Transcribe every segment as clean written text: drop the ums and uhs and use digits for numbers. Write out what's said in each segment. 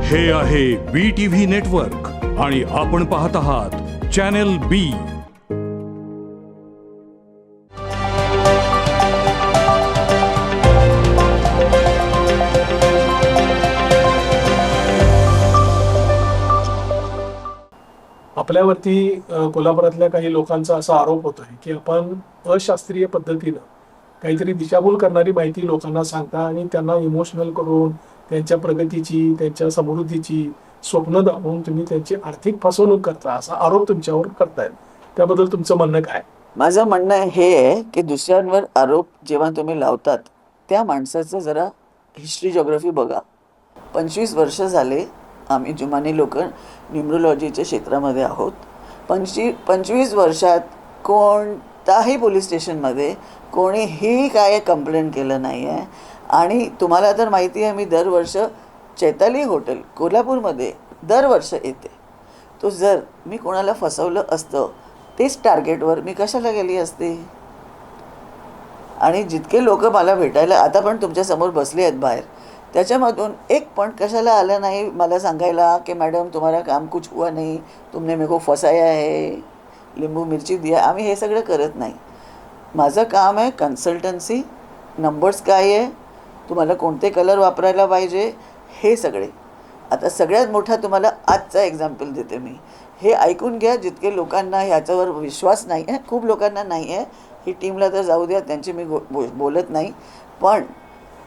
हे आहे BTV network आणि आपण पाहत आहात चॅनल बी. आपल्यावरती कोल्हापुरातल्या काही लोकांचा असा आरोप होतोय की आपण अशास्त्रीय पद्धतीनं काहीतरी दिशाभूल करणारी माहिती लोकांना सांगता आणि त्यांना इमोशनल करून त्यांच्या प्रगतीची, त्यांच्या समृद्धीची स्वप्न दाखवून तुम्ही त्यांची आर्थिक फसवणूक करता, असा आरोप तुमच्यावर करतायत. त्याबद्दल तुमचं म्हणणं काय? माझं म्हणणं हे आहे की दुसऱ्यांवर आरोप जेव्हा तुम्ही लावतात त्या माणसाचं जरा हिस्ट्री जॉग्रफी बघा. 25 वर्ष झाले आम्ही जुमानी लोक न्यूमरोलॉजीच्या क्षेत्रामध्ये आहोत. 25 वर्षात कोणताही पोलीस स्टेशनमध्ये कोणीही काय कंप्लेंट केलं नाही आहे. आणि तुम्हाला तर माहिती आहे, मी दरवर्ष चैताली हॉटेल कोल्हापूरमध्ये दरवर्ष येते. तो जर मी कोणाला फसवलं असतं तेच टार्गेटवर मी कशाला गेली असते. आणि जितके लोक मला भेटायला आता पण तुमच्यासमोर बसले आहेत बाहेर, त्याच्यामधून एक पण कशाला आलं नाही मला सांगायला की मॅडम तुम्हारा काम कुछ हुआ नहीं, तुमने मेरे को फसाया है, लिंबू मिरची दिया. आम्ही हे सगळं करत नाही. माझं काम आहे कन्सल्टन्सी, नंबर्स काय आहे, तुम्हाला कोणते कलर वापरायला पाहिजे हे सगळे. आता सगळ्यात मोठा तुम्हाला आजचा एक्झाम्पल देते मी. हे ऐकून घ्या. जितके लोकांना ह्याच्यावर विश्वास नाही आहे, खूप लोकांना नाही आहे, ही टीमला तर जाऊ द्या, त्यांची मी बोलत नाही. पण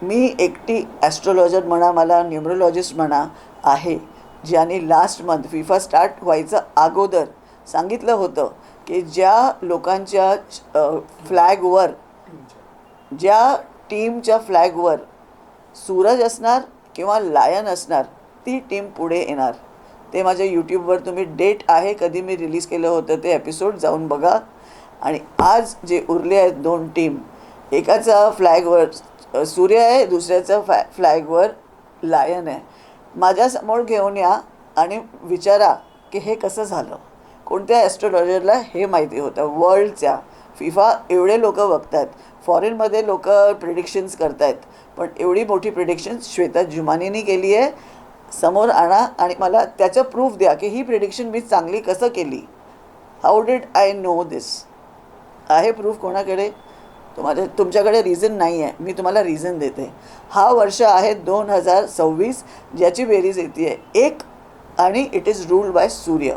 मी एकटी ॲस्ट्रोलॉजर म्हणा, मला न्यूमरोलॉजिस्ट म्हणा आहे, ज्याने लास्ट मंथ फिफा स्टार्ट व्हायचं अगोदर सांगितलं होतं की ज्या लोकांच्या फ्लॅगवर, ज्या टीमच्या फ्लॅगवर सूरज असणार किंवा लायन असणार ती टीम पुढे येणार. ते माझ्या यूट्यूबवर तुम्ही डेट आहे कधी मी रिलीज केलं होतं ते एपिसोड जाऊन बघा. आणि आज जे उरले आहेत 2 टीम, एकाचा फ्लॅगवर सूर्य आहे, दुसऱ्याचा फ्लॅगवर लायन आहे. माझ्यासमोर घेऊन या आणि विचारा की हे कसं झालं. कोणत्या ॲस्ट्रोलॉजरला हे माहिती होतं? वर्ल्डच्या फिफा एवढे लोक बघतात, फॉरेनमध्ये लोक प्रिडिक्शन्स करत आहेत, पण एवढी मोठी प्रिडिक्शन्स श्वेता जुमानीने केली आहे. समोर आणा आणि मला त्याचं प्रूफ द्या की ही प्रिडिक्शन मी चांगली कसं केली. हाऊ डिड आय नो दिस? आहे प्रूफ कोणाकडे? तुमच्याकडे रिझन नाही आहे. मी तुम्हाला रिझन देते. हा वर्ष आहे 2026, ज्याची बेरीज येते आहे 1 आणि इट इज रूल्ड बाय सूर्य.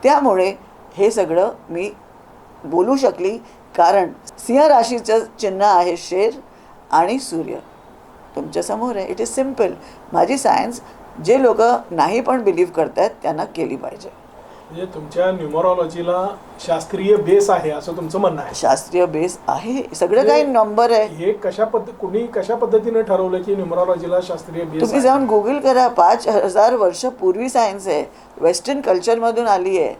त्यामुळे हे सगळं मी बोलू शकली, कारण सिंह राशीचं चिन्ह आहे शेर आणि सूर्य तुमच्यासमोर आहे. It is simple. माझी सायन्स जे लोक नाही पण बिलीव्ह करतात त्यांना केली पाहिजे. म्हणजे तुमच्या न्यूमरोलॉजीला शास्त्रीय बेस आहे असं तुमचं म्हणणं आहे? शास्त्रीय बेस आहे, सगळं काही नंबर आहे. हे कोणी कशा पद्धतीने ठरवलं की न्यूमरोलॉजीला शास्त्रीय बेस? तुम्ही जाऊन गुगल करा. 5000 वर्षपूर्वी सायन्स आहे, वेस्टर्न कल्चरमधून आली आहे.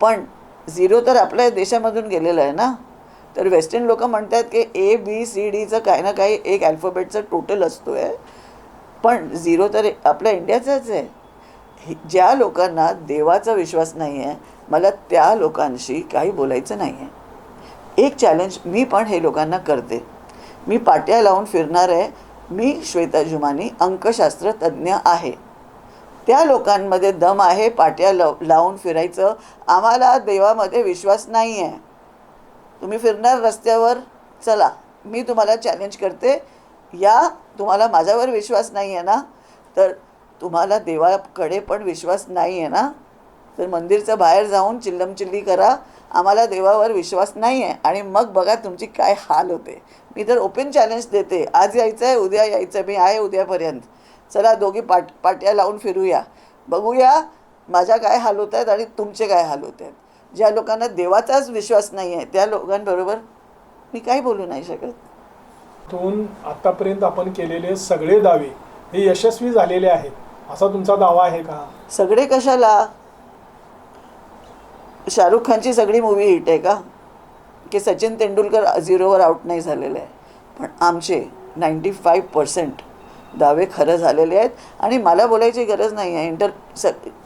पण झिरो तर आपल्या देशामधून गेलेलं आहे ना. तर वेस्टर्न लोक म्हणतात की ABCDचं काही ना काही एक अल्फाबेटचं टोटल असतो आहे, पण झिरो तर आपल्या इंडियाचाच आहे. ज्या लोकांना देवाचा विश्वास नाही आहे, मला त्या लोकांशी काही बोलायचं नाही आहे. एक चॅलेंज मी पण हे लोकांना करते. मी पाट्या लावून फिरणार आहे. मी श्वेता जुमानी अंकशास्त्र तज्ज्ञ आहे. त्या लोकांमध्ये दम आहे पाट्या लावून फिरायचं. आम्हाला देवामध्ये विश्वास नाही आहे. तुम्ही फिरणार रस्त्यावर, चला मी तुम्हाला चॅलेंज करते. या तुम्हाला माझ्यावर विश्वास नाही आहे ना, तर तुम्हाला देवाकडे पण विश्वास नाही आहे ना, तर मंदिरच्या बाहेर जाऊन चिल्लमचिल्ली करा, आम्हाला देवावर विश्वास नाही आहे, आणि मग बघा तुमची काय हाल होते. मी तर ओपन चॅलेंज देते. आज यायचं आहे, उद्या यायचं आहे, मी आहे उद्यापर्यंत. चला दोघी पाट्या लावून फिरूया, बघूया माझ्या काय हाल होत आहेत आणि तुमचे काय हाल होत आहेत. ज्या लोकांना देवाचाच विश्वास नाही आहे त्या लोकांबरोबर मी काही बोलू नाही शकत. आतापर्यंत आपण केलेले सगळे दावे हे यशस्वी झालेले आहेत असा तुमचा दावा आहे का? सगळे कशाला? शाहरुख खानची सगळी मूवी हिट आहे का? की सचिन तेंडुलकर 0वर आउट नाही झालेले आहे? पण आमचे 95% दावे खरं झालेले आहेत. आणि मला बोलायची गरज नाही आहे.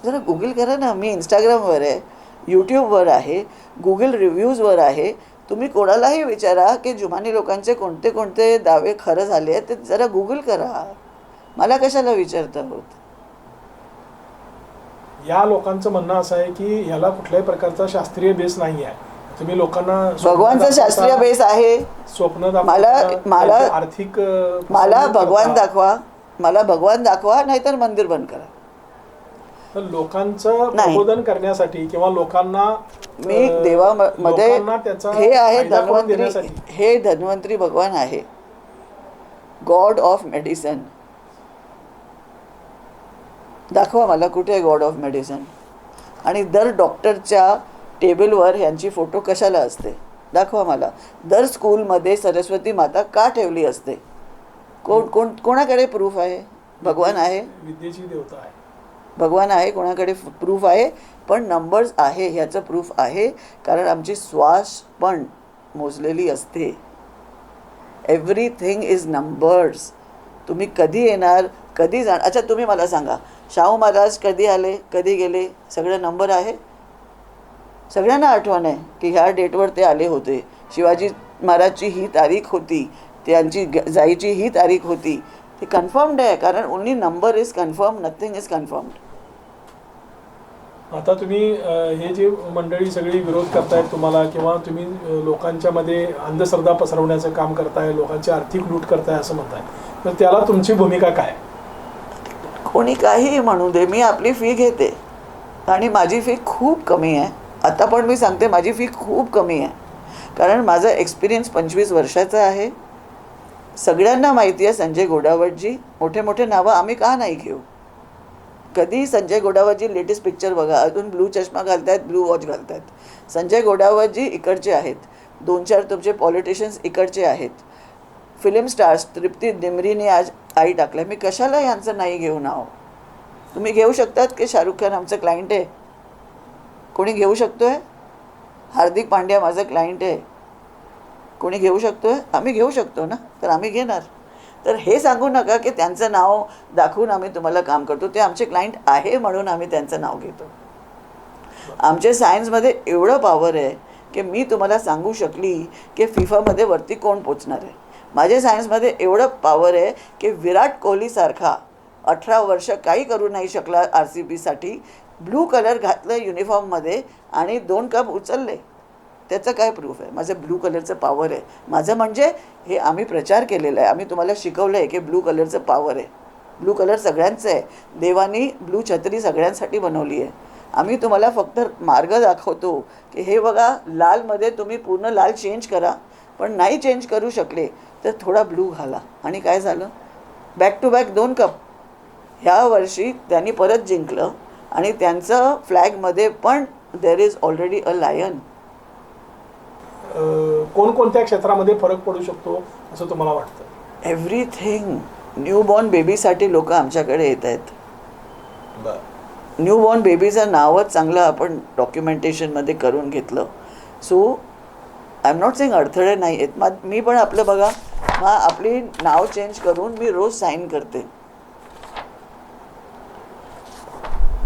जरा गुगल करा ना. मी इंस्टाग्रामवर आहे, यूट्यूबवर आहे, गुगल रिव्ह्यूजवर आहे. तुम्ही कोणालाही विचारा की जुमानी लोकांचे कोणते कोणते दावे खरं झाले आहेत ते जरा गुगल करा. मला कशाला विचारता होत? या लोकांचं म्हणणं असं आहे की याला कुठल्याही प्रकारचा शास्त्रीय बेस नाही आहे. तुम्ही लोकांना भगवानचा शास्त्रीय बेस आहे. स्वप्न मला आर्थिक मला भगवान दाखवा, मला भगवान दाखवा, नाहीतर मंदिर बंद करा. तर लोकांचं प्रबोधन करण्यासाठी किंवा लोकांना मी देवामध्ये लोकांना त्याचा हे आहे फायदा करून धन्वंतरी, देण्यासाठी. हे धन्वंतरी भगवान आहे, गॉड ऑफ मेडिसन. दाखवा मला कुठे आहे गॉड ऑफ मेडिसन. आणि दर डॉक्टरच्या टेबलवर यांची फोटो कशाला असते दाखवा मला. दर स्कूलमध्ये सरस्वती माता का ठेवली असते? कोणाकडे प्रूफ आहे? भगवान आहे, विद्येची देवता आहे, भगवान आहे, कोणाकडे प्रूफ आहे? पण नंबर्स आहे, ह्याचं प्रूफ आहे. कारण आमची श्वास पण मोजलेली असते. Everything is numbers. तुम्ही कधी येणार, कधी जाणार. अच्छा तुम्ही मला सांगा, शाहू महाराज कधी आले, कधी गेले, सगळं नंबर आहे. सगळ्यांना आठवण आहे की ह्या डेटवर ते आले होते. शिवाजी महाराजची ही तारीख होती, त्यांची जायची ही तारीख होती. ते कन्फर्म्ड आहे, कारण only number is confirm, nothing is confirmed. आता तुम्ही हे जे मंडळी सगळी विरोध करतायत तुम्हाला, किंवा तुम्ही लोकांच्या मध्ये अंधश्रद्धा पसरवण्याचं काम करताय, लोकांची आर्थिक लूट करताय असं म्हणताय, तर त्याला तुमची भूमिका काय? कोणी काहीही म्हणू दे, मी आपली फी घेते आणि माझी फी खूप कमी आहे. आता पण मी सांगते माझी फी खूप कमी आहे, कारण माझा एक्सपिरियन्स 25 वर्षाचा आहे. सगळ्यांना माहिती आहे संजय गोडावतजी, मोठे मोठे नावं आम्ही का नाही घेऊ. कधी संजय गोडावतजी लेटेस्ट पिक्चर बघा, अजून ब्लू चष्मा घालतायत, ब्लू वॉच घालतायत. संजय गोडावतजी इकडचे आहेत, 2-4 तुमचे पॉलिटिशियन्स इकडचे आहेत. फिल्म स्टार्स तृप्ती डिमरीने आज आई टाकल्या. मी कशाला यांचं नाही घेऊ नाव? तुम्ही घेऊ शकतात की शाहरुख खान आमचं क्लायंट आहे? कोणी घेऊ शकतो आहे? हार्दिक पांड्या माझं क्लायंट आहे, कोणी घेऊ शकतो आहे? आम्ही घेऊ शकतो ना, तर आम्ही घेणार. तर हे सांगू नका की त्यांचं नाव दाखवून आम्ही तुम्हाला काम करतो. ते आमचे क्लायंट आहे म्हणून आम्ही त्यांचं नाव घेतो. आमच्या सायन्समध्ये एवढं पॉवर आहे की मी तुम्हाला सांगू शकली की फिफामध्ये वरती कोण पोचणार आहे. माझ्या सायन्समध्ये एवढं पॉवर आहे की विराट कोहलीसारखा 18 वर्ष काही करू नाही शकला RCBसाठी, ब्लू कलर घातलं युनिफॉर्ममध्ये आणि 2 कप उचलले. त्याचं काय प्रूफ आहे? माझं ब्लू कलरचं पॉवर आहे. माझं म्हणजे हे आम्ही प्रचार केलेला आहे, आम्ही तुम्हाला शिकवलं आहे की ब्लू कलरचं पॉवर आहे. ब्लू कलर सगळ्यांचं आहे. देवानी ब्लू छत्री सगळ्यांसाठी बनवली आहे. आम्ही तुम्हाला फक्त मार्ग दाखवतो की हे बघा, लालमध्ये तुम्ही पूर्ण लाल चेंज करा, पण नाही चेंज करू शकले तर थोडा ब्लू घाला. आणि काय झालं? Back to back 2 cup. ह्या वर्षी त्यांनी परत जिंकलं आणि त्यांचं फ्लॅगमध्ये पण there is already a lion. कोणकोणत्या क्षेत्रामध्ये फरक पडू शकतो असं तुम्हाला वाटतं? एव्हरीथिंग. न्यूबॉर्न बेबीसाठी लोक आमच्याकडे येत आहेत. न्यूबॉर्न बेबीचं नावच चांगलं आपण डॉक्युमेंटेशनमध्ये करून घेतलं. So I am not saying अडथळे नाही आहेत. मी पण आपलं बघा, आपली नाव चेंज करून मी रोज साईन करते.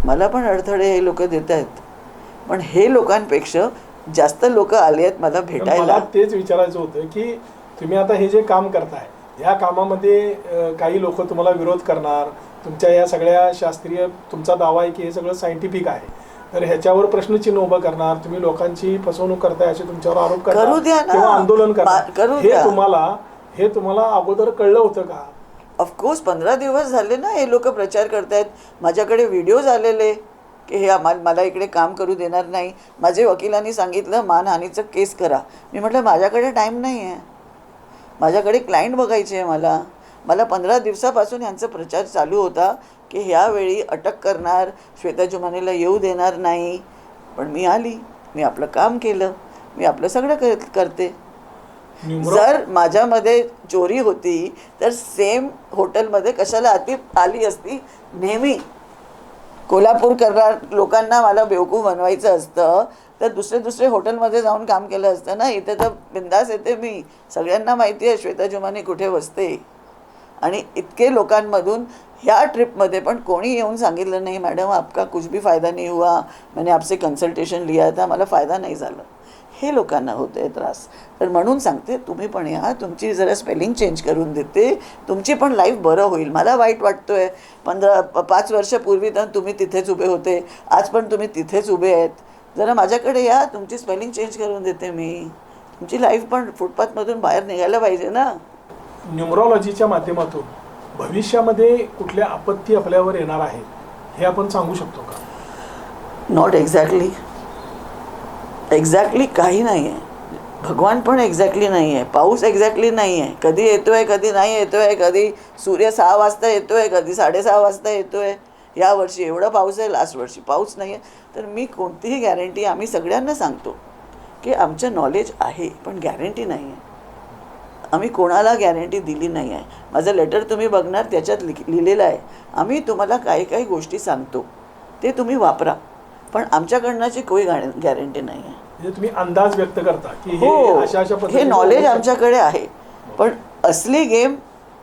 मला पण अडथळे हे लोक देत आहेत, पण हे लोकांपेक्षा जास्त लोक आले आहेत मला भेटायला. मला तेच विचारायचं होतं की तुम्ही आता हे जे काम करताय, या कामामध्ये काही लोक तुम्हाला विरोध करणार. तुमच्या या सगळ्या शास्त्रीय, तुमचा दावा आहे की हे सगळं सायंटिफिक आहे, तर ह्याच्यावर प्रश्नचिन्ह उभं करणार, तुम्ही लोकांची फसवणूक करताय असे तुमच्यावर आरोप करणार किंवा आंदोलन करणार. हे तुम्हाला अगोदर कळलं होतं का? ऑफकोर्स 15 दिवस झाले ना हे लोक प्रचार करतायत. माझ्याकडे व्हिडिओज आलेले की हे मला इकडे काम करू देणार नाही. माझे वकिलांनी सांगितलं मानहानीचं केस करा. मी म्हटलं माझ्याकडे टाईम नाही आहे, माझ्याकडे क्लायंट बघायचे आहे. मला 15 दिवसापासून यांचा प्रचार चालू होता की ह्यावेळी अटक करणार, श्वेता जुमानीला येऊ देणार नाही. पण मी आली, मी आपलं काम केलं, मी आपलं सगळं करते. जर माझ्यामध्ये चोरी होती तर सेम हॉटेलमध्ये कशाला आली असती? नेहमी कोल्हापूर करणार लोकांना मला बेवकूफ बनवायचं असतं तर दुसरे हॉटेलमध्ये जाऊन काम केलं असतं ना. इथे तर बिंदास येते मी. सगळ्यांना माहिती आहे श्वेता जुमानी कुठे बसते. आणि इतके लोकांमधून ह्या ट्रिपमध्ये पण कोणी येऊन सांगितलं नाही मॅडम आपका कुछ भी फ़ायदा नहीं हुआ, मैंने आपसे कंसल्टेशन लिया था, मला फ़ायदा नाही झालं. हे लोकांना होते त्रास. तर म्हणून सांगते तुम्ही पण या, तुमची जरा स्पेलिंग चेंज करून देते, तुमची पण लाईफ बरं होईल. मला वाईट वाटतोय 5 वर्षापूर्वी तर तुम्ही तिथेच उभे होते, आज पण तुम्ही तिथेच उभे आहेत. जरा माझ्याकडे या, तुमची स्पेलिंग चेंज करून देते मी. तुमची लाईफ पण फुटपाथमधून बाहेर निघायला पाहिजे ना. न्यूमरॉलॉजीच्या माध्यमातून भविष्यामध्ये कुठल्या आपत्ती आपल्यावर येणार आहे हे आपण सांगू शकतो का? नॉट एक्झॅक्टली काही नाही आहे. भगवान पण एक्झॅक्टली नाही आहे, पाऊस एक्झॅक्टली नाही आहे, कधी येतोय कधी नाही येतोय, कधी सूर्य 6 वाजता येतोय, कधी 6:30 वाजता येतोय. या वर्षी एवढा पाऊस आहे, लास्ट वर्षी पाऊस नाही आहे. तर मी कोणतीही गॅरंटी, आम्ही सगळ्यांना सांगतो की आमचं नॉलेज आहे पण गॅरंटी नाही आहे. आम्ही कोणाला गॅरंटी दिली नाही आहे. माझं लेटर तुम्ही बघणार, त्याच्यात लिहिलेलं आहे आम्ही तुम्हाला काही काही गोष्टी सांगतो ते तुम्ही वापरा, पण आमच्याकडनंची काही गॅरंटी नाही आहे. म्हणजे तुम्ही अंदाज व्यक्त करता की हे हो, अशा हे पद्धतीने नॉलेज होऊ शकतं. आमच्याकडे आहे, पण असली गेम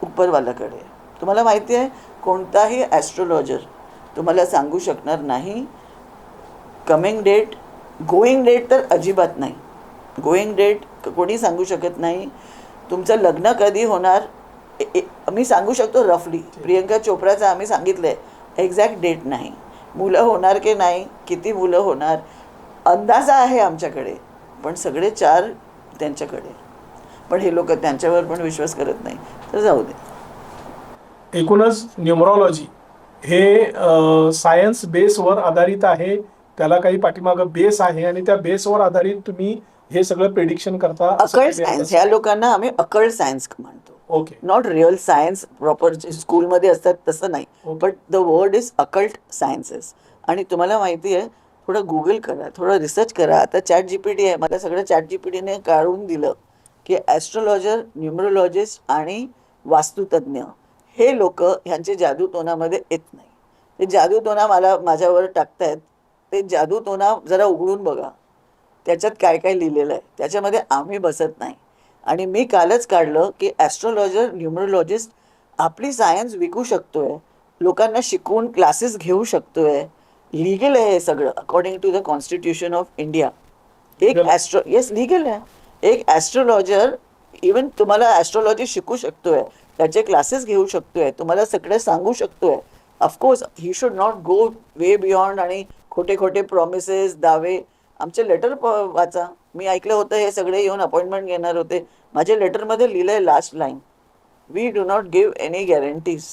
उपरवाल्याकडे आहे. तुम्हाला माहिती आहे, कोणताही ॲस्ट्रोलॉजर तुम्हाला सांगू शकणार नाही कमिंग डेट, गोईंग डेट तर अजिबात नाही. गोईंग डेट कोणी सांगू शकत नाही. तुमचं लग्न कधी होणार मी सांगू शकतो रफली. प्रियंका चोप्राचं आम्ही सांगितलं आहे, एक्झॅक्ट डेट नाही. मुलं होणार की नाही, किती मुलं होणार, अंदाजा आहे आमच्याकडे, पण सगळे 4 त्यांच्याकडे. पण हे लोक त्यांच्यावर पण विश्वास करत नाही, तर जाऊ दे. एकूणच न्यूमरॉलॉजी हे सायन्स बेसवर आधारित आहे, त्याला काही पाठीमागं बेस आहे आणि त्या बेसवर आधारित तुम्ही हे सगळं प्रेडिक्शन करता. अकल्ट सायन्स, ह्या लोकांना आम्ही अकल्ट सायन्स म्हणतो. Okay, not real science proper स्कूलमध्ये असतात तसं नाही, Okay. But the word is occult sciences. आणि तुम्हाला माहिती आहे, थोडं गुगल करा, थोडं रिसर्च करा. आता ChatGPT आहे, मला सगळं ChatGPTने काढून दिलं की ॲस्ट्रोलॉजर, न्यूमरोलॉजिस्ट आणि वास्तुतज्ञ हे लोक ह्यांचे जादूटोणामध्ये येत नाही. ते जादूटोणा माझ्यावर टाकतायत, ते जादूटोणा जरा उघडून बघा, त्याच्यात काय काय लिहिलेलं आहे, त्याच्यामध्ये आम्ही बसत नाही. आणि मी कालच काढलं की ॲस्ट्रोलॉजर, न्यूमरोलॉजिस्ट आपली सायन्स विकू शकतोय, लोकांना शिकवून क्लासेस घेऊ शकतोय. लिगल आहे हे सगळं according to the constitution of India. एक लिगल आहे. एक ॲस्ट्रोलॉजर इवन तुम्हाला ॲस्ट्रोलॉजी शिकू शकतोय, त्याचे क्लासेस घेऊ शकतोय, तुम्हाला सगळं सांगू शकतोय. Of course he should not go way beyond आणि खोटे खोटे प्रॉमिसेस, दावे. आमचे लेटर वाचा. मी ऐकलं होतं हे सगळे येऊन अपॉइंटमेंट घेणार होते. माझ्या लेटरमध्ये लिहिलं आहे last line, we do not give any guarantees.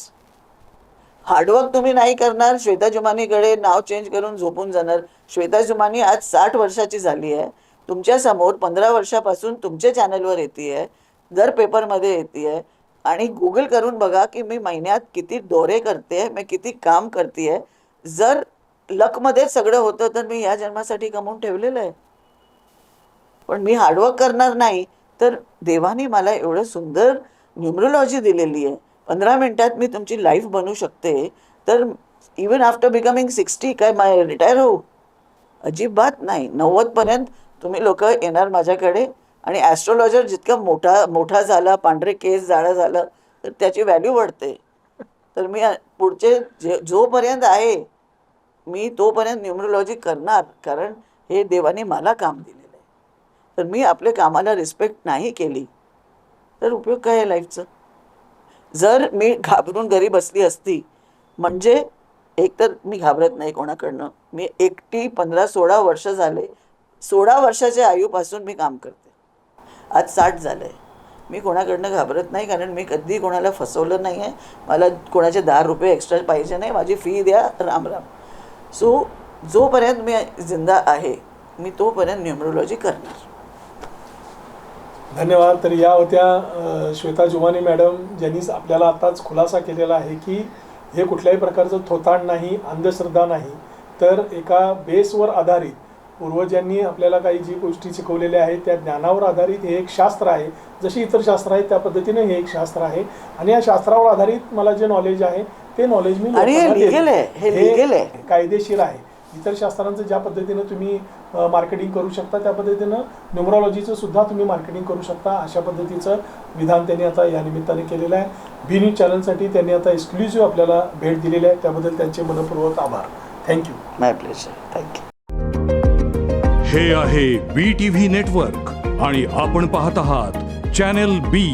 Hard work तुम्ही नाही करणार, श्वेता जुमानीकडे नाव चेंज करून झोपून जाणार. श्वेता जुमानी आज 60 वर्षाची झाली आहे, तुमच्यासमोर 15 वर्षापासून तुमच्या चॅनलवर येते आहे, दर पेपरमध्ये येते आहे. आणि गुगल करून बघा की मी महिन्यात किती दौरे करते, मी किती काम करते आहे. जर लकमध्येच सगळं होतं तर मी या जन्मासाठी कमवून ठेवलेलं आहे. पण मी हार्डवर्क करणार नाही तर देवाने मला एवढं सुंदर न्यूमरोलॉजी दिलेली आहे, 15 मिनिटात मी तुमची लाईफ बनवू शकते. तर इवन आफ्टर बिकमिंग 60 काय रिटायर होऊ? अजिबात नाही. 90पर्यंत तुम्ही लोक येणार माझ्याकडे. आणि ॲस्ट्रोलॉजर जितका मोठा झाला, पांढरे केस जाडा झालं, तर त्याची व्हॅल्यू वाढते. तर मी पुढचे जोपर्यंत आहे मी तोपर्यंत न्यूमरोलॉजी करणार, कारण हे देवाने मला काम दिलेलं आहे. तर मी आपल्या कामाला रिस्पेक्ट नाही केली तर उपयोग काय आहे लाईफचं? जर मी घाबरून घरी बसली असती, म्हणजे एकतर मी घाबरत नाही कोणाकडनं, मी एकटी 15-16 वर्ष झाले, 16 वर्षाच्या आयुपासून मी काम करते, आज 60 झालं आहे. मी कोणाकडनं घाबरत नाही, कारण मी कधी कोणाला फसवलं नाही आहे. मला कोणाचे 10 रुपये एक्स्ट्रा पाहिजे नाही, माझी फी द्या, राम राम. सो जोपर्यंत मी जिंदा आहे मी तोपर्यंत न्यूमरोलॉजी करणार. धन्यवाद. तर या होत्या श्वेता जुमानी मॅडम, ज्यांनी आपल्याला आताच खुलासा केलेला आहे की हे कुठल्याही प्रकारचं थोतांड नाही, अंधश्रद्धा नाही, तर एका बेसवर आधारित पूर्वजांनी आपल्याला काही जी गोष्टी शिकवलेल्या आहेत त्या ज्ञानावर आधारित हे एक शास्त्र आहे. जशी इतर शास्त्र आहेत त्या पद्धतीने हे एक शास्त्र आहे. आणि या शास्त्रावर आधारित मला जे नॉलेज आहे ते नॉलेज मी आणि हे लिगल आहे, हे लिगल आहे, कायदेशीर आहे. इतर शास्त्रांचं ज्या पद्धतीनं तुम्ही मार्केटिंग करू शकता त्या पद्धतीनं न्यूमरॉलॉजीचं सुद्धा तुम्ही मार्केटिंग करू शकता. अशा पद्धतीचं विधान त्यांनी आता या निमित्ताने केलेलं आहे. बी न्यूज चॅनलसाठी त्यांनी आता एक्सक्लुझिव्ह आपल्याला भेट दिलेली आहे, त्याबद्दल त्यांचे मनपूर्वक आभार. थँक्यू. माय प्लेजर. थँक्यू. हे आहे BTV नेटवर्क आणि आपण पाहत आहात चॅनल बी.